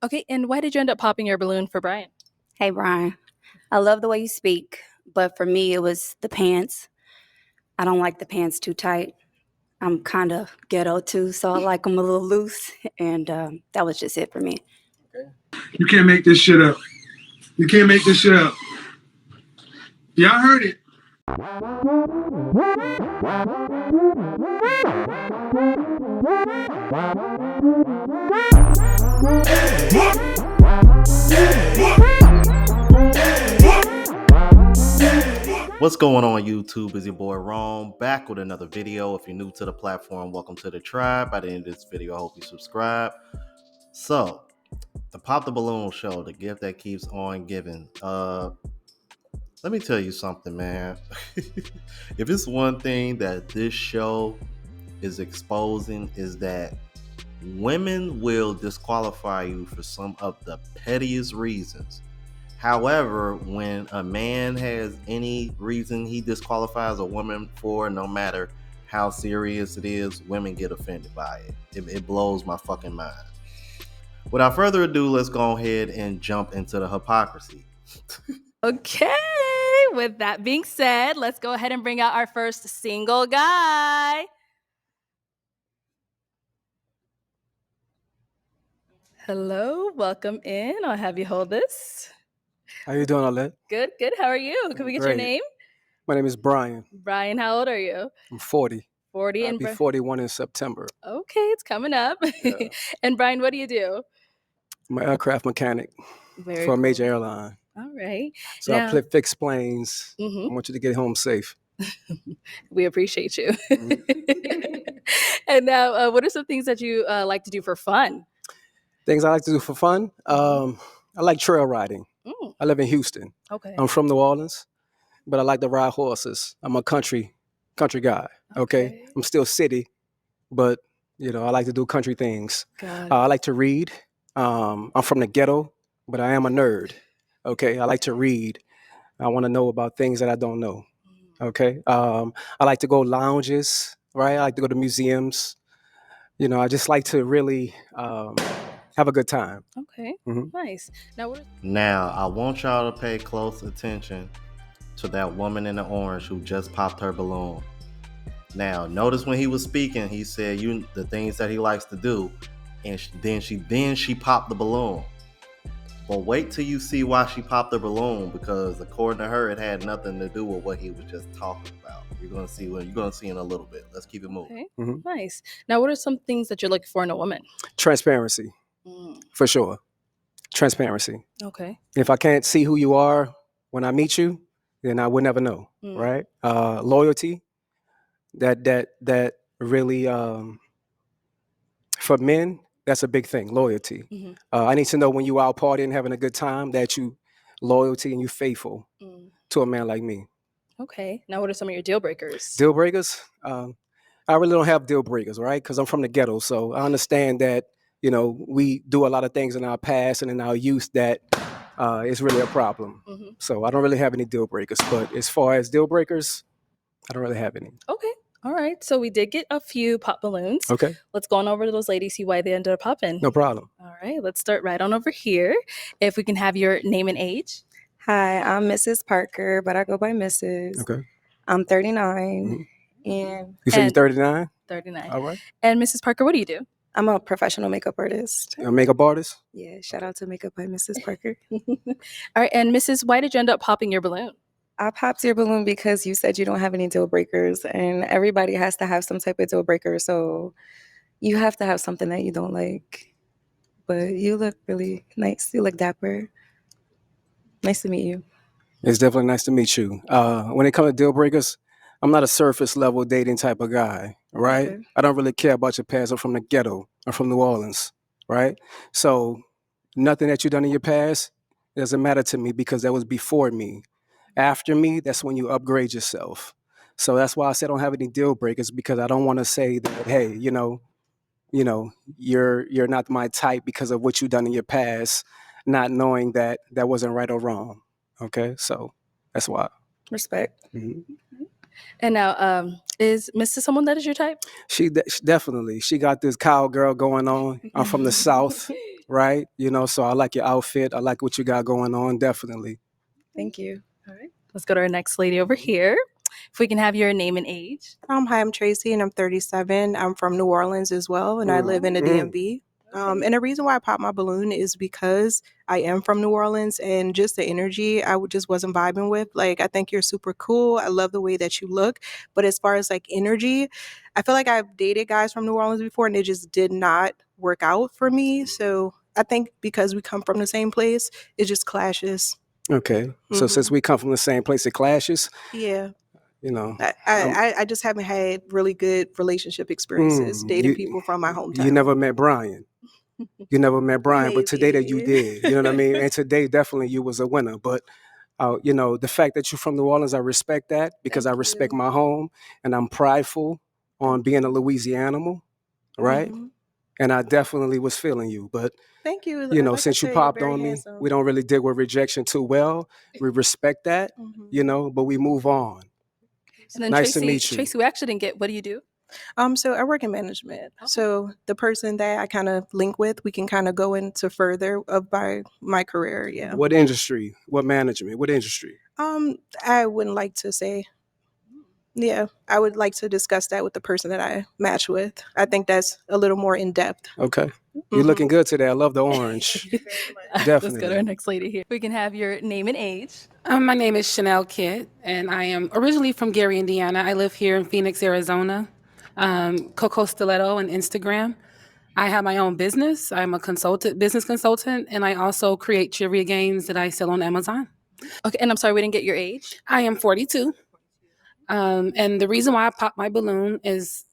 Okay, and why did you end up popping your balloon for Brian? Hey, Brian. I love the way you speak, but for me, it was the pants. I don't like the pants too tight. I'm kind of ghetto too, so I like them a little loose, and that was just it for me. You can't make this shit up. You can't make this shit up. Y'all heard it. What's going on YouTube? Is your boy Rome back with another video. If you're new to the platform, welcome to the tribe. By the end of this video, I hope you subscribe. So, the Pop the Balloon show, the gift that keeps on giving. Let me tell you something, man. If it's one thing that this show is exposing, is that women will disqualify you for some of the pettiest reasons. However, when a man has any reason he disqualifies a woman for, no matter how serious it is, women get offended by it. It blows my fucking mind. Without further ado, let's go ahead and jump into the hypocrisy. Okay, with that being said, let's go ahead and bring out our first single guy. Hello, welcome in. I'll have you hold this. How you doing, Alette? Good, good. How are you? Can we get your Great. name? My name is Brian. Brian, how old are you? I'm 40. 40 I'll and be 41 in September. Okay, it's coming up. Yeah. And Brian, what do you do? I'm an aircraft mechanic for a major airline. All right. So Now- I fix planes. I want you to get home safe. We appreciate you. And now, what are some things that you like to do for fun? Things I like to do for fun? I like trail riding. I live in Houston. Okay. I'm from New Orleans, but I like to ride horses. I'm a country guy. Okay. I'm still city, but I like to do country things. I like to read. I'm from the ghetto, but I am a nerd. Okay. I like to read. I want to know about things that I don't know. Okay. I like to go lounges, right? I like to go to museums. I just like to really have a good time. Okay. Nice. Now, I want y'all to pay close attention to that woman in the orange who just popped her balloon. Now, notice when he was speaking, he said the things that he likes to do, and then she popped the balloon. But wait till you see why she popped the balloon, because according to her, it had nothing to do with what he was just talking about. You're gonna see in a little bit. Let's keep it moving. Okay. Nice. Now, what are some things that you're looking for in a woman? Transparency, for sure. Transparency. Okay. If I can't see who you are when I meet you, then I would never know, right? Loyalty. That really, for men, that's a big thing. Loyalty. I need to know when you out partying, having a good time, that you loyalty and you faithful to a man like me. Okay. Now, what are some of your deal breakers? Deal breakers? I really don't have deal breakers, right? Because I'm from the ghetto, so I understand that we do a lot of things in our past and in our youth that is really a problem. So I don't really have any deal breakers. But as far as deal breakers, I don't really have any. Okay. All right. So we did get a few pop balloons. Okay. Let's go on over to those ladies, see why they ended up popping. No problem. All right. Let's start right on over here. If we can have your name and age. Hi, I'm Mrs. Parker, but I go by Mrs. Okay. I'm 39. And you said you're 39? 39. All right. And Mrs. Parker, what do you do? I'm a professional makeup artist. A makeup artist? Yeah, shout out to Makeup by Mrs. Parker. All right. And Mrs., why did you end up popping your balloon? I popped your balloon because you said you don't have any deal breakers, and everybody has to have some type of deal breaker. So you have to have something that you don't like. But you look really nice. You look dapper. Nice to meet you. It's definitely nice to meet you. When it comes to deal breakers, I'm not a surface level dating type of guy, right? Okay. I don't really care about your past. I'm from the ghetto. I'm from New Orleans, right? So nothing that you've done in your past doesn't matter to me, because that was before me. After me, that's when you upgrade yourself. So that's why I said I don't have any deal breakers, because I don't want to say that, hey, you're not my type because of what you've done in your past, not knowing that wasn't right or wrong. Okay, so that's why. Respect. And now, is Mrs. someone that is your type? She definitely. She got this cowgirl going on. I'm from the South, right? You know, so I like your outfit. I like what you got going on, definitely. Thank you. All right. Let's go to our next lady over here. If we can have your name and age. Hi, I'm Tracy, and I'm 37. I'm from New Orleans as well, and I live in the DMV. And the reason why I popped my balloon is because I am from New Orleans, and just the energy just wasn't vibing with. Like, I think you're super cool. I love the way that you look. But as far as like energy, I feel like I've dated guys from New Orleans before, and it just did not work out for me. So I think because we come from the same place, it just clashes. Okay. So since we come from the same place, it clashes. Yeah. You know, I just haven't had really good relationship experiences dating people from my hometown. You never met Brian. You never met Brian, but today that you did. You know what I mean? And today definitely you was a winner. But you know, the fact that you're from New Orleans, I respect that because I respect my home and I'm prideful on being a Louisianian, right? And I definitely was feeling you. But thank you. You know, Like since you popped on me, handsome. we don't really deal with rejection too well. We respect that, you know, but we move on. And then Nice Tracy, to meet you. Tracy, we actually didn't get, what do you do? So I work in management. So the person that I kind of link with, we can kind of go into further of my career. Yeah. What industry? What management? What industry? I wouldn't like to say. Yeah, I would like to discuss that with the person that I match with. I think that's a little more in depth. Okay. You're looking good today. I love the orange. Definitely. Let's go to our next lady here. We can have your name and age. My name is Chanel Kidd, and I am originally from Gary, Indiana. I live here in Phoenix, Arizona. Coco Stiletto on Instagram. I have my own business. I'm a business consultant, and I also create trivia games that I sell on Amazon. Okay, and I'm sorry, we didn't get your age. I am 42. And the reason why I popped my balloon is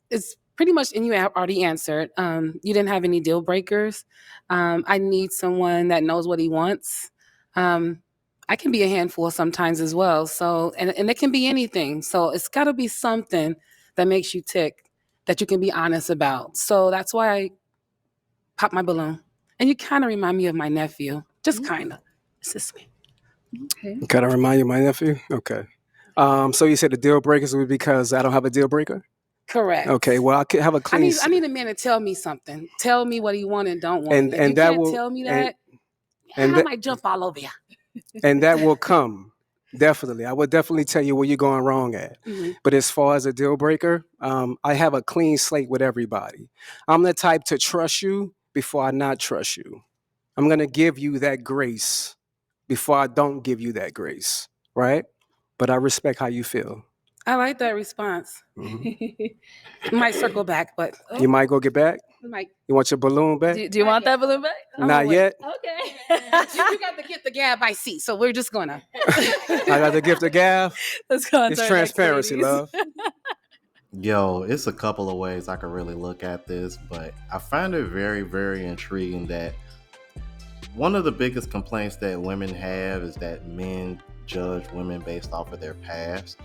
pretty much, and you have already answered. You didn't have any deal breakers. I need someone that knows what he wants. I can be a handful sometimes as well. So, and it can be anything. So it's got to be something that makes you tick, that you can be honest about. So that's why I popped my balloon. And you kind of remind me of my nephew, just kind of. It's just me. Okay. Kind of remind you of my nephew? Okay. So you said the deal breakers was because I don't have a deal breaker? Correct. Okay, well, I could have a clean... I need a man to tell me something. Tell me what he want and don't want. And if you that can't will tell me that, I might jump all over you. And that will come. Definitely. I would definitely tell you where you're going wrong at. But as far as a deal breaker, I have a clean slate with everybody. I'm the type to trust you before I not trust you. I'm going to give you that grace before I don't give you that grace, right? But I respect how you feel. I like that response. Might circle back, but You might go get back? might. You want your balloon back? Do you want that balloon back? Not yet. Okay. You got to get the gab I see, so we're just gonna. I got the gift of gab. Let's go on It's to our next transparency, ladies. love. Yo, it's a couple of ways I could really look at this, but I find it very, very intriguing that one of the biggest complaints that women have is that men judge women based off of their past.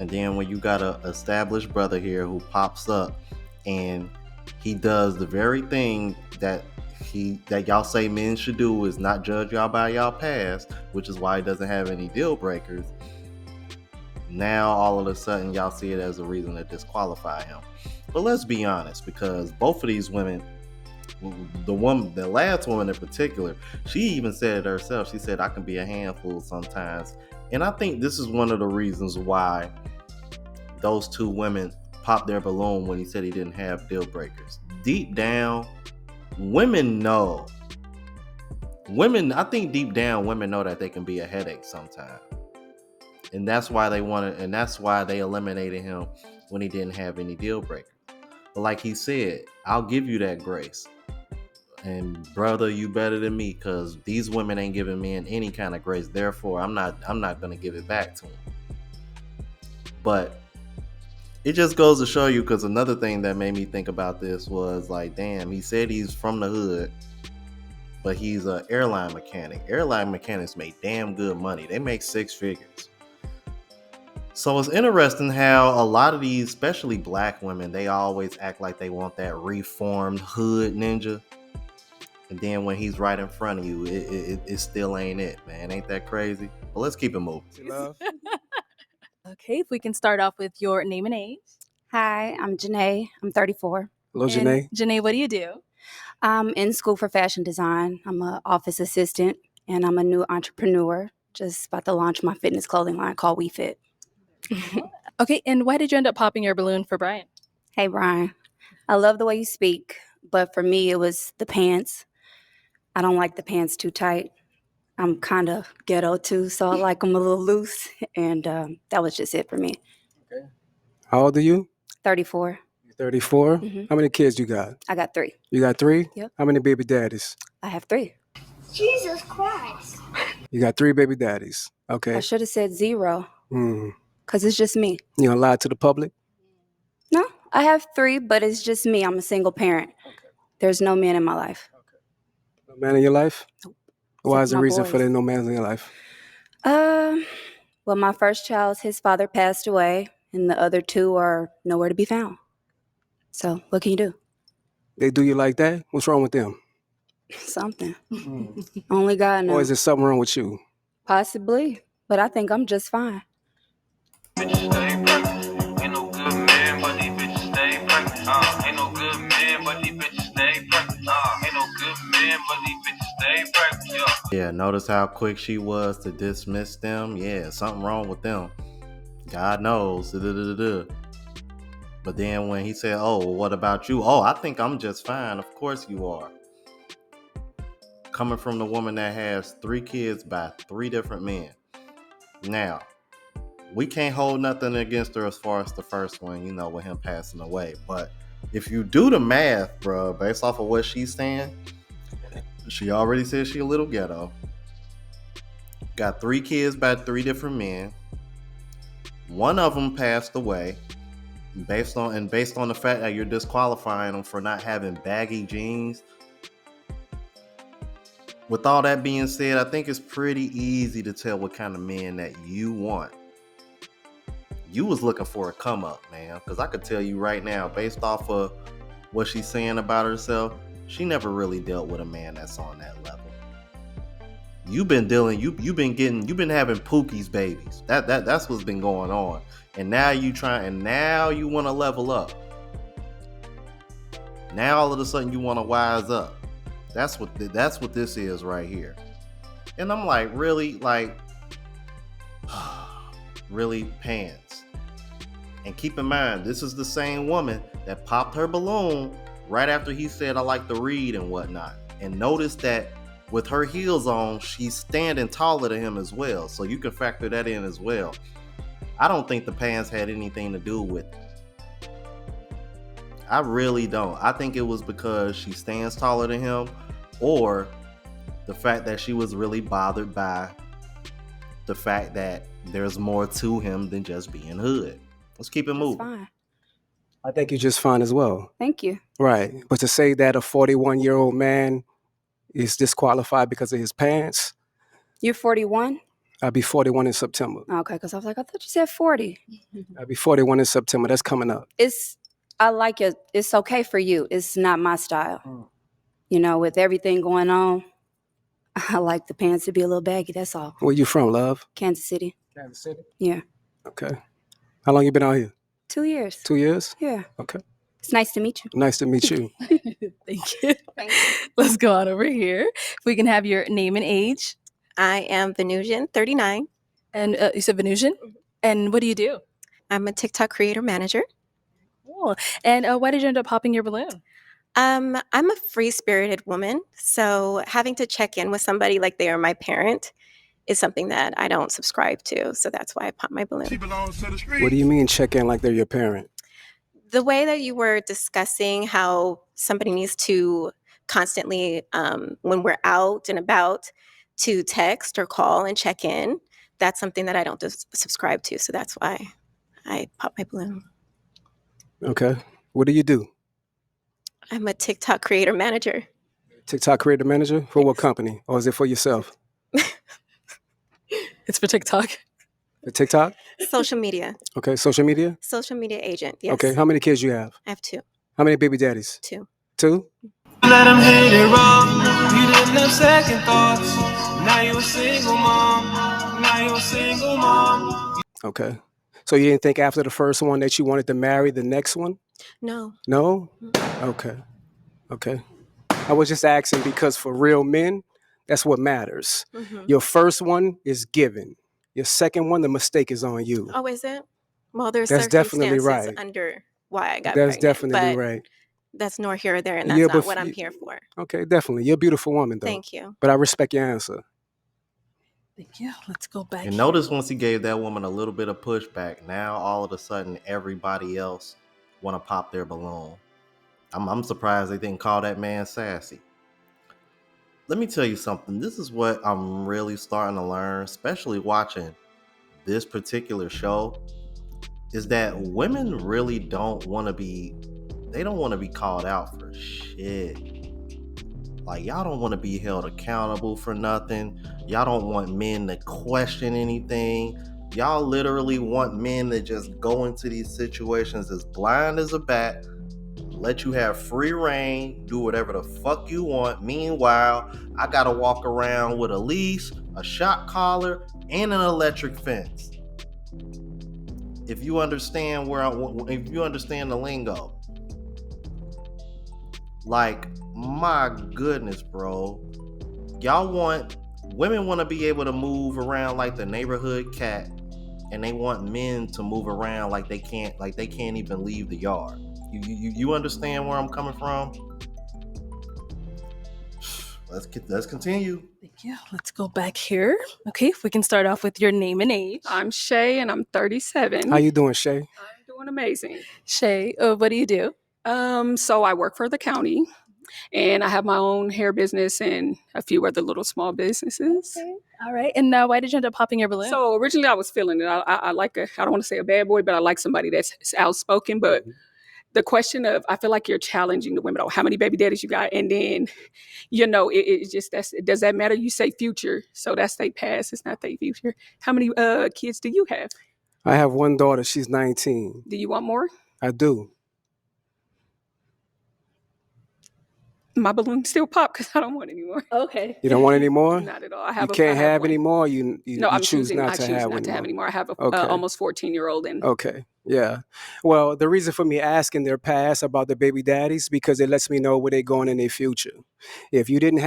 And then when you got an established brother here who pops up and he does the very thing that y'all say men should do, is not judge y'all by y'all past, which is why he doesn't have any deal breakers. Now all of a sudden y'all see it as a reason to disqualify him. But let's be honest, because both of these women, the last woman in particular, she even said it herself. She said, I can be a handful sometimes. And I think this is one of the reasons why those two women popped their balloon when he said he didn't have deal breakers. Deep down, women know. I think deep down, women know that they can be a headache sometimes. And that's why they eliminated him when he didn't have any deal breakers. But like he said, I'll give you that grace. And brother, you better than me, because these women ain't giving me any kind of grace. Therefore, I'm not gonna give it back to them. But it just goes to show you, because another thing that made me think about this was like, damn, he said he's from the hood, but he's an airline mechanic. Airline mechanics make damn good money. They make 6 figures. So it's interesting how a lot of these, especially black women, they always act like they want that reformed hood ninja. And then when he's right in front of you, it still ain't it, man. Ain't that crazy? But let's keep it moving. Okay, if we can start off with your name and age. Hi, I'm Janae. I'm 34. Hello, Janae. Janae, what do you do? I'm in school for fashion design. I'm an office assistant, and I'm a new entrepreneur. Just about to launch my fitness clothing line called WeFit. Okay, and why did you end up popping your balloon for Brian? Hey, Brian. I love the way you speak, but for me, it was the pants. I don't like the pants too tight. I'm kind of ghetto too, so I like them a little loose, and that was just it for me. How old are you? 34. 34. Mhm. How many kids you got? I got 3. You got 3? Yep. How many baby daddies? I have 3. Jesus Christ. You got 3 baby daddies. Okay. I should have said 0 Mm. because it's just me. You gonna lie to the public? No, I have 3, but it's just me. I'm a single parent. There's no man in my life. No man in your life? Nope. Why Except is the my reason boys. for there no man in your life? Well, my first child, his father passed away, and the other 2 are nowhere to be found. So, what can you do? They do you like that? What's wrong with them? Something. Only God Or knows. is there something wrong with you? Possibly, but I think I'm just fine. Bitches stay pregnant. Ain't no good man, but these bitches stay pregnant. Ain't no good man, but these bitches stay pregnant. Ain't no good man, but these bitches stay pregnant. Yeah, notice how quick she was to dismiss them. Yeah, something wrong with them. God knows. But then when he said, oh, well, what about you? Oh, I think I'm just fine. Of course you are. Coming from the woman that has 3 kids by 3 different men. Now, we can't hold nothing against her as far as the first one, with him passing away. But if you do the math, bro, based off of what she's saying, she already said she a little ghetto. Got 3 kids by 3 different men. One of them passed away. Based on the fact that you're disqualifying them for not having baggy jeans. With all that being said, I think it's pretty easy to tell what kind of man that you want. You was looking for a come up, man, because I could tell you right now, based off of what she's saying about herself, she never really dealt with a man that's on that level. You've been having Pookie's babies. That's what's been going on. And now you want to level up. Now all of a sudden you want to wise up. That's what this is right here. And I'm like, really, really, pants. And keep in mind, this is the same woman that popped her balloon right after he said, I like to read and whatnot. And notice that with her heels on, she's standing taller than him as well. So you can factor that in as well. I don't think the pants had anything to do with it. I really don't. I think it was because she stands taller than him, or the fact that she was really bothered by the fact that there's more to him than just being hood. Let's keep it moving. Fine. I think you're just fine as well. Thank you. Right. But to say that a 41-year-old man is disqualified because of his pants, You're 41? I'll be 41 in September. Okay, because I was like, I thought you said 40. I'll be 41 in September. That's coming up. I like it. It's okay for you. It's not my style. With everything going on, I like the pants to be a little baggy. That's all. Where you from, love? Kansas City. Kansas City? Yeah. Okay. How long you been out here? 2 years. 2 years? Yeah. Okay. It's nice to meet you. Nice to meet you. Thank you. Let's go on over here. If we can have your name and age. I am Venusian, 39. And you said Venusian? And what do you do? I'm a TikTok creator manager. Cool. And why did you end up popping your balloon? I'm a free-spirited woman, so having to check in with somebody like they are my parent is something that I don't subscribe to. So that's why I popped my balloon. She belongs to the street. What do you mean check in like they're your parent? The way that you were discussing how somebody needs to constantly, when we're out and about, to text or call and check in, that's something that I don't subscribe to. So that's why I popped my balloon. Okay. What do you do? I'm a TikTok creator manager. TikTok creator manager? For what company? Or is it for yourself? It's for TikTok. For TikTok? Social media. Okay. Social media? Social media agent, yes. Okay. How many kids you have? I have 2. How many baby daddies? 2. 2? Let him hit it wrong. You didn't have second thoughts. Now you're a single mom. Okay. So you didn't think after the first one that you wanted to marry the next one? No. No? Okay. Okay. I was just asking because for real men, that's what matters. Your first one is given. Your second one, the mistake is on you. Oh, is it? Well, there's That's definitely circumstances right. under why I got That's pregnant, definitely but right. that's nor here or there, and that's Yeah, not but what I'm here for. okay, definitely. You're a beautiful woman, though. Thank you. But I respect your answer. Thank you. Let's go back. And notice once he gave that woman a little bit of pushback, now all of a sudden everybody else want to pop their balloon. I'm surprised they didn't call that man sassy. Let me tell you something. This is what I'm really starting to learn, especially watching this particular show, is that women really don't want to be called out for shit. Like, y'all don't want to be held accountable for nothing. Y'all don't want men to question anything. Y'all literally want men to just go into these situations as blind as a bat, let you have free reign, do whatever the fuck you want. Meanwhile, I gotta walk around with a leash, a shock collar, and an electric fence. If you understand if you understand the lingo. Like, my goodness, bro. Women want to be able to move around like the neighborhood cat, and they want men to move around like they can't even leave the yard. You understand where I'm coming from? Let's continue. Thank you. Let's go back here. Okay, if we can start off with your name and age. I'm Shay, and I'm 37. How you doing, Shay? I'm doing amazing. Shay, what do you do? So I work for the county, and I have my own hair business and a few other little small businesses. Okay. All right. And why did you end up popping your balloon? So originally I was feeling it. I like I don't want to say a bad boy, but I like somebody that's outspoken. But the question of, I feel like you're challenging the women. Oh, how many baby daddies you got? And then, it just, does that matter? You say future, so that's their past. It's not their future. How many kids do you have? I have one daughter. She's 19. Do you want more? I do. My balloon still pop because I don't want any more. Okay. You don't want any more? Not at all. I have. You can't have one. any more. No, I'm choose choosing not to I choose have not to have any more. I have a Okay. almost 14-year-old, and Okay. Yeah. Well, the reason for me asking their past about the baby daddies, because it lets me know where they're going in their future. If you didn't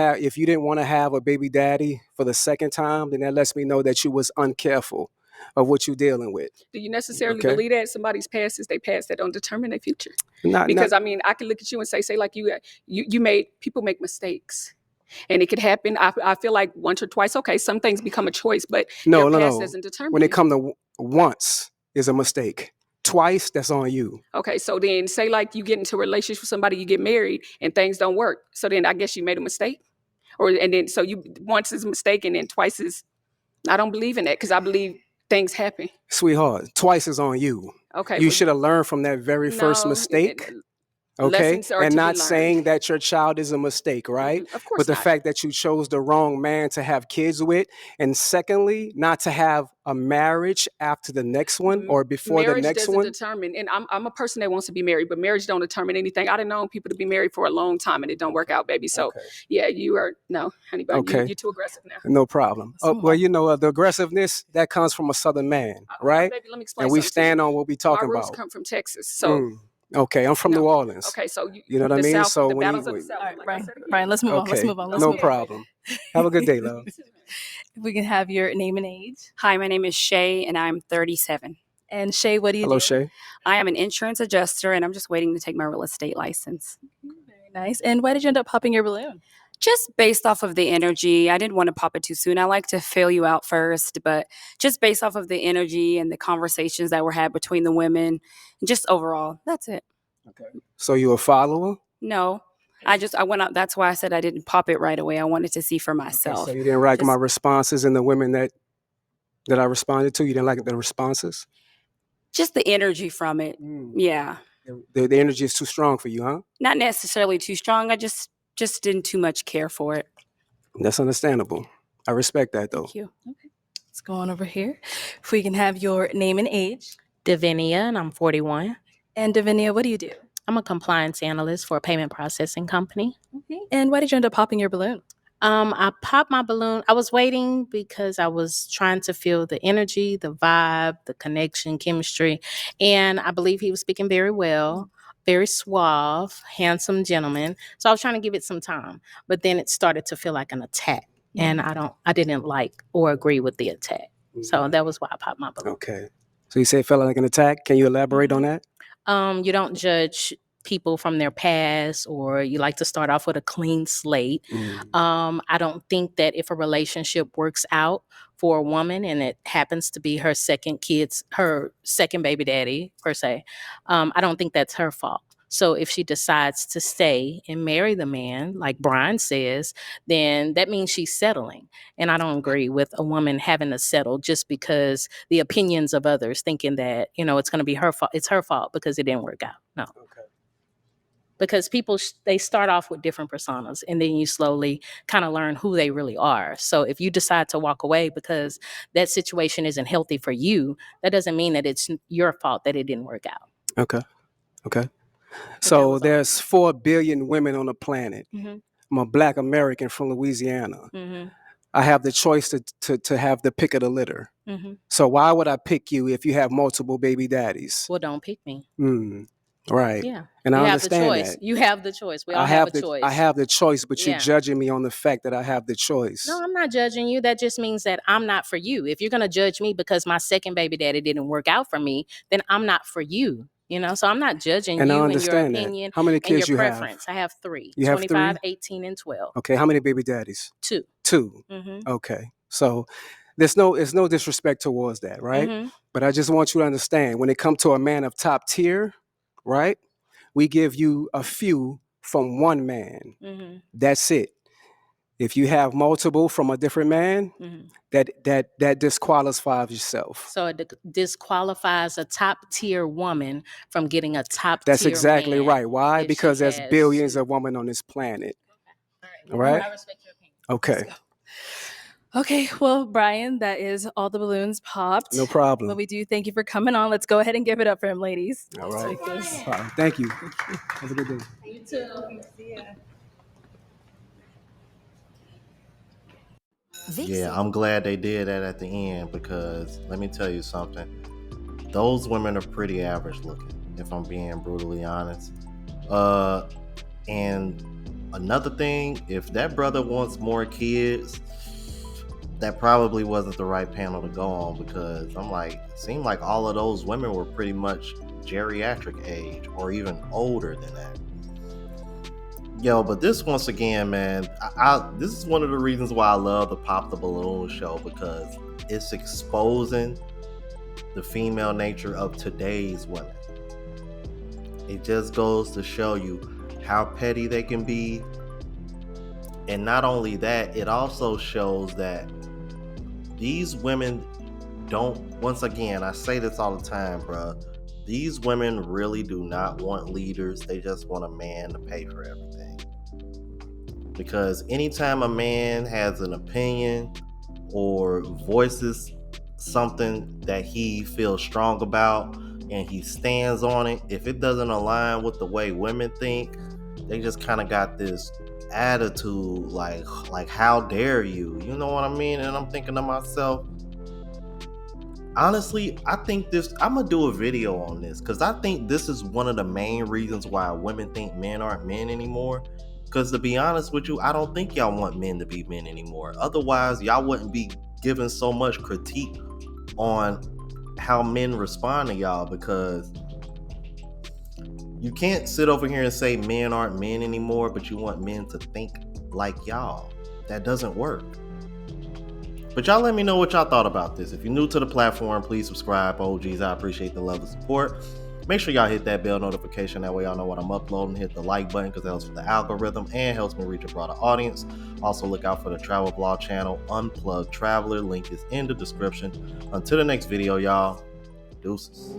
want to have a baby daddy for the second time, then that lets me know that you was uncareful of what you're dealing with. do you necessarily Okay. believe that somebody's past is their past that don't determine their future? Not Because I mean, I can look at you and say like you made people make mistakes. And it could happen. I feel like once or twice, okay, some things become a choice, but your past doesn't determine When it it. comes to once is a mistake. Twice, that's on you. Okay, so then say like you get into a relationship with somebody, you get married, and things don't work. So then I guess you made a mistake, and then so you once is a mistake, and then twice is. I don't believe in that because I believe things happen. Sweetheart, twice is on you. Okay, You should have learned from that very first mistake. Okay, lessons are and to be not learned. saying that your child is a mistake, right? Of course But the not. fact that you chose the wrong man to have kids with, and secondly, not to have a marriage after the next one or before the Marriage next doesn't one. determine, and I'm a person that wants to be married, but marriage don't determine anything. I done known people to be married for a long time and it don't work out, baby. So yeah, you are no, honey, but Okay. you're too aggressive now. No problem. Well, the aggressiveness that comes from a Southern man, right? Baby, let me explain And we something to you. stand on what we talking My roots about. come from Texas, so. Okay, I'm from New Orleans. Okay, so you know what I the mean. South, So the when battles of the South. All right, like I Brian. said again. Brian, let's move on. Okay, Let's move on. Let's no move on. problem. Have a good day, love. If we can have your name and age. Hi, my name is Shay, and I'm 37. And Shay, what do you do? Hello, Shay. I am an insurance adjuster, and I'm just waiting to take my real estate license. Very nice. And why did you end up popping your balloon? Just based off of the energy. I didn't want to pop it too soon. I like to feel you out first, but just based off of the energy and the conversations that were had between the women, just overall, that's it. Okay. So you a follower? No, I went out. That's why I said I didn't pop it right away. I wanted to see for myself. Okay, so you didn't like my responses and the women that I responded to? You didn't like the responses? Just the energy from it. Yeah. The energy is too strong for you, huh? Not necessarily too strong. I just didn't too much care for it. That's understandable. I respect that, though. Thank you. Okay. Let's go on over here. If we can have your name and age. Davinia, and I'm 41. And Davinia, what do you do? I'm a compliance analyst for a payment processing company. Okay. And why did you end up popping your balloon? I popped my balloon. I was waiting because I was trying to feel the energy, the vibe, the connection, chemistry. And I believe he was speaking very well, very suave, handsome gentleman. So I was trying to give it some time, but then it started to feel like an attack, and I didn't like or agree with the attack. So that was why I popped my balloon. Okay. So you say it felt like an attack. Can you elaborate on that? You don't judge people from their past, or you like to start off with a clean slate. I don't think that if a relationship works out for a woman and it happens to be her second baby daddy per se, I don't think that's her fault. So if she decides to stay and marry the man, like Brian says, then that means she's settling. And I don't agree with a woman having to settle just because the opinions of others thinking that, it's going to be her fault. It's her fault because it didn't work out. No. Okay. Because people, they start off with different personas, and then you slowly kind of learn who they really are. So if you decide to walk away because that situation isn't healthy for you, that doesn't mean that it's your fault that it didn't work out. Okay. So there's 4 billion women on the planet. I'm a Black American from Louisiana. I have the choice to have the pick of the litter. So why would I pick you if you have multiple baby daddies? Well, don't pick me. Right. Yeah. And you I have understand the choice. that. You have the choice. We all have a choice. I have the choice, but you're Yeah. judging me on the fact that I have the choice. No, I'm not judging you. That just means that I'm not for you. If you're going to judge me because my second baby daddy didn't work out for me, then I'm not for you. So I'm not judging And I you and your understand that. opinion How many and kids your you have? preference. I have 3. You have 25, 3? 18, and 12. Okay. How many baby daddies? 2. 2. Okay. So there's no disrespect towards that, right? But I just want you to understand, when it comes to a man of top tier, right? We give you a few from one man. That's it. If you have multiple from a different man, that disqualifies yourself. So it disqualifies a top tier woman from getting a top That's tier exactly man right. Why? if she Because there's has billions 2. of women on this planet. All right? I respect your opinion. Okay. Okay, well, Brian, that is all the balloons popped. No problem. But we do thank you for coming on. Let's go ahead and give it up for him, ladies. All right. Thank you. Have a good day. You too. See ya. Yeah, I'm glad they did that at the end, because let me tell you something. Those women are pretty average looking, if I'm being brutally honest. And another thing, if that brother wants more kids, that probably wasn't the right panel to go on, because it seemed like all of those women were pretty much geriatric age or even older than that. Yo, but this, once again, man, this is one of the reasons why I love the Pop the Balloon show, because it's exposing the female nature of today's women. It just goes to show you how petty they can be. And not only that, it also shows that these women don't, once again, I say this all the time, bro. These women really do not want leaders. They just want a man to pay for everything. Because anytime a man has an opinion or voices something that he feels strong about and he stands on it, if it doesn't align with the way women think, they just kind of got this attitude like how dare you? You know what I mean? And I'm thinking to myself, honestly, I'm gonna do a video on this, because I think this is one of the main reasons why women think men aren't men anymore. Because to be honest with you, I don't think y'all want men to be men anymore. Otherwise, y'all wouldn't be giving so much critique on how men respond to y'all, because you can't sit over here and say men aren't men anymore, but you want men to think like y'all. That doesn't work. But y'all let me know what y'all thought about this. If you're new to the platform, please subscribe. OGs, I appreciate the love and support. Make sure y'all hit that bell notification. That way y'all know what I'm uploading. Hit the like button, because it helps with the algorithm and helps me reach a broader audience. Also, look out for the travel blog channel, Unplugged Traveler. Link is in the description. Until the next video, y'all. Deuces.